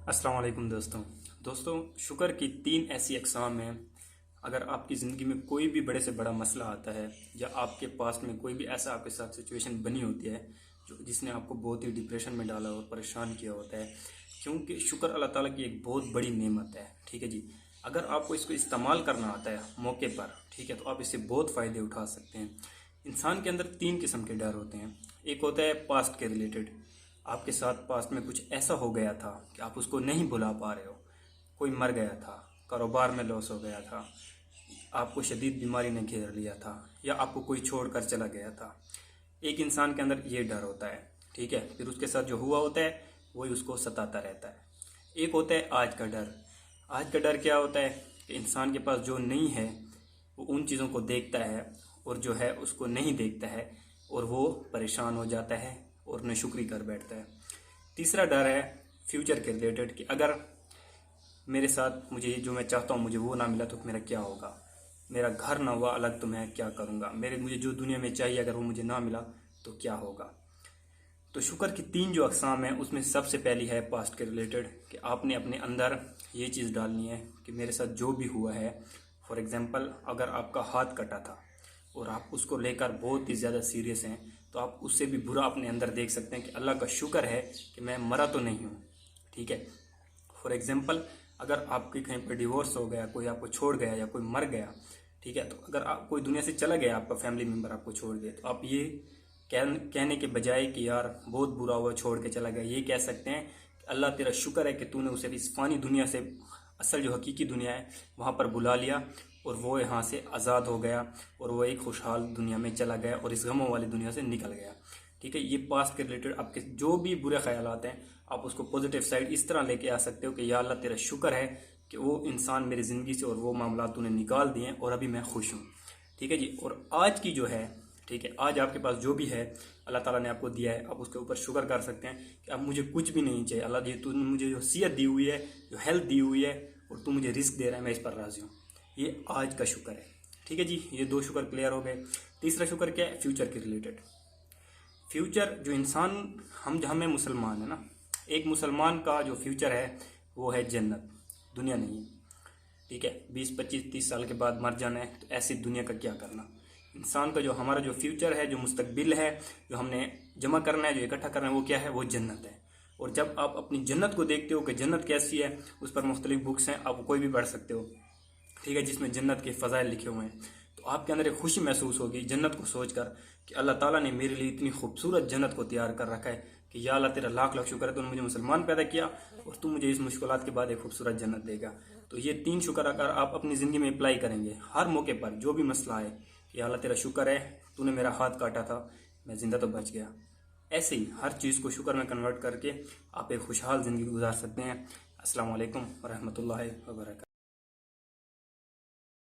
السلام علیکم دوستوں شکر کی 3 ایسی اقسام ہیں۔ اگر آپ کی زندگی میں کوئی بھی بڑے سے بڑا مسئلہ آتا ہے یا آپ کے پاس میں کوئی بھی ایسا آپ کے ساتھ سچویشن بنی ہوتی ہے جس نے آپ کو بہت ہی ڈپریشن میں ڈالا اور پریشان کیا ہوتا ہے، کیونکہ شکر اللہ تعالیٰ کی ایک بہت بڑی نعمت ہے، ٹھیک ہے جی۔ اگر آپ کو اس کو استعمال کرنا آتا ہے موقع پر، ٹھیک ہے، تو آپ اس سے بہت فائدے اٹھا سکتے ہیں۔ انسان کے اندر 3 قسم کے ڈر ہوتے ہیں۔ ایک ہوتا ہے پاسٹ کے ریلیٹڈ، آپ کے ساتھ پاسٹ میں کچھ ایسا ہو گیا تھا کہ آپ اس کو نہیں بھلا پا رہے ہو۔ کوئی مر گیا تھا، کاروبار میں لاس ہو گیا تھا، آپ کو شدید بیماری نے گھیر لیا تھا، یا آپ کو کوئی چھوڑ کر چلا گیا تھا۔ ایک انسان کے اندر یہ ڈر ہوتا ہے، ٹھیک ہے، پھر اس کے ساتھ جو ہوا ہوتا ہے وہی اس کو ستاتا رہتا ہے۔ ایک ہوتا ہے آج کا ڈر۔ آج کا ڈر کیا ہوتا ہے کہ انسان کے پاس جو نہیں ہے وہ ان چیزوں کو دیکھتا ہے، اور جو ہے اس کو نہیں دیکھتا ہے، اور وہ پریشان ہو جاتا ہے اور ناشکری کر بیٹھتا ہے۔ تیسرا ڈر ہے فیوچر کے ریلیٹڈ، کہ اگر میرے ساتھ مجھے جو میں چاہتا ہوں مجھے وہ نہ ملا تو میرا کیا ہوگا، میرا گھر نہ ہوا الگ تو میں کیا کروں گا، مجھے جو دنیا میں چاہیے اگر وہ مجھے نہ ملا تو کیا ہوگا۔ تو شکر کی 3 جو اقسام ہیں اس میں سب سے پہلی ہے پاسٹ کے ریلیٹڈ، کہ آپ نے اپنے اندر یہ چیز ڈالنی ہے کہ میرے ساتھ جو بھی ہوا ہے، فار ایگزامپل اگر آپ کا ہاتھ کٹا تھا اور آپ اس کو لے کر بہت ہی زیادہ سیریس ہیں، تو آپ اس سے بھی برا اپنے اندر دیکھ سکتے ہیں کہ اللہ کا شکر ہے کہ میں مرا تو نہیں ہوں، ٹھیک ہے۔ فار ایگزامپل اگر آپ کی کہیں پہ ڈیورس ہو گیا، کوئی آپ کو چھوڑ گیا یا کوئی مر گیا، ٹھیک ہے، تو اگر آپ کوئی دنیا سے چلا گیا، آپ کا فیملی ممبر آپ کو چھوڑ گیا، تو آپ یہ کہنے کے بجائے کہ یار بہت برا ہوا چھوڑ کے چلا گیا، یہ کہہ سکتے ہیں کہ اللہ تیرا شکر ہے کہ تو نے اسے اس فانی دنیا سے، اصل جو حقیقی دنیا ہے وہاں پر بلا لیا، اور وہ یہاں سے آزاد ہو گیا اور وہ ایک خوشحال دنیا میں چلا گیا اور اس غموں والی دنیا سے نکل گیا، ٹھیک ہے۔ یہ پاسٹ کے ریلیٹڈ آپ کے جو بھی برے خیالات ہیں آپ اس کو پوزیٹیو سائڈ اس طرح لے کے آ سکتے ہو کہ یا اللہ تیرا شکر ہے کہ وہ انسان میری زندگی سے اور وہ معاملات تو نے نکال دیے ہیں اور ابھی میں خوش ہوں، ٹھیک ہے جی۔ اور آج کی جو ہے، ٹھیک ہے، آج آپ کے پاس جو بھی ہے اللہ تعالیٰ نے آپ کو دیا ہے، آپ اس کے اوپر شکر کر سکتے ہیں کہ اب مجھے کچھ بھی نہیں چاہیے، اللہ تو نے مجھے جو صحت دی ہوئی ہے، جو ہیلتھ دی ہوئی ہے، اور تو مجھے رزق دے رہا ہے، میں اس پر راضی ہوں۔ یہ آج کا شکر ہے، ٹھیک ہے جی۔ یہ 2 شکر کلیئر ہو گئے۔ تیسرا شکر کیا ہے؟ فیوچر کے ریلیٹڈ۔ فیوچر جو انسان، ہمیں مسلمان ہیں نا، ایک مسلمان کا جو فیوچر ہے وہ ہے جنت، دنیا نہیں ہے، ٹھیک ہے۔ 20 25 30 سال کے بعد مر جانا ہے، تو ایسی دنیا کا کیا کرنا۔ انسان کا جو ہمارا جو فیوچر ہے، جو مستقبل ہے، جو ہم نے جمع کرنا ہے، جو اکٹھا کرنا ہے، وہ کیا ہے؟ وہ جنت ہے۔ اور جب آپ اپنی جنت کو دیکھتے ہو کہ جنت کیسی ہے، اس پر مختلف بکس ہیں، آپ کوئی بھی پڑھ سکتے ہو، ٹھیک ہے، جس میں جنت کے فضائل لکھے ہوئے ہیں، تو آپ کے اندر ایک خوشی محسوس ہوگی جنت کو سوچ کر کہ اللہ تعالیٰ نے میرے لیے اتنی خوبصورت جنت کو تیار کر رکھا ہے کہ یا اللہ تیرا لاکھ لاکھ شکر ہے، تو نے مجھے مسلمان پیدا کیا اور تو مجھے اس مشکلات کے بعد ایک خوبصورت جنت دے گا۔ تو یہ 3 شکر اگر آپ اپنی زندگی میں اپلائی کریں گے ہر موقع پر، جو بھی مسئلہ ہے، کہ یا اللہ تیرا شکر ہے تو نے میرا ہاتھ کاٹا تھا، میں زندہ تو بچ گیا، ایسے ہی ہر چیز کو شکر میں کنورٹ کر کے آپ ایک خوشحال زندگی گزار سکتے ہیں۔ السلام علیکم ورحمۃ اللہ وبرکاتہ۔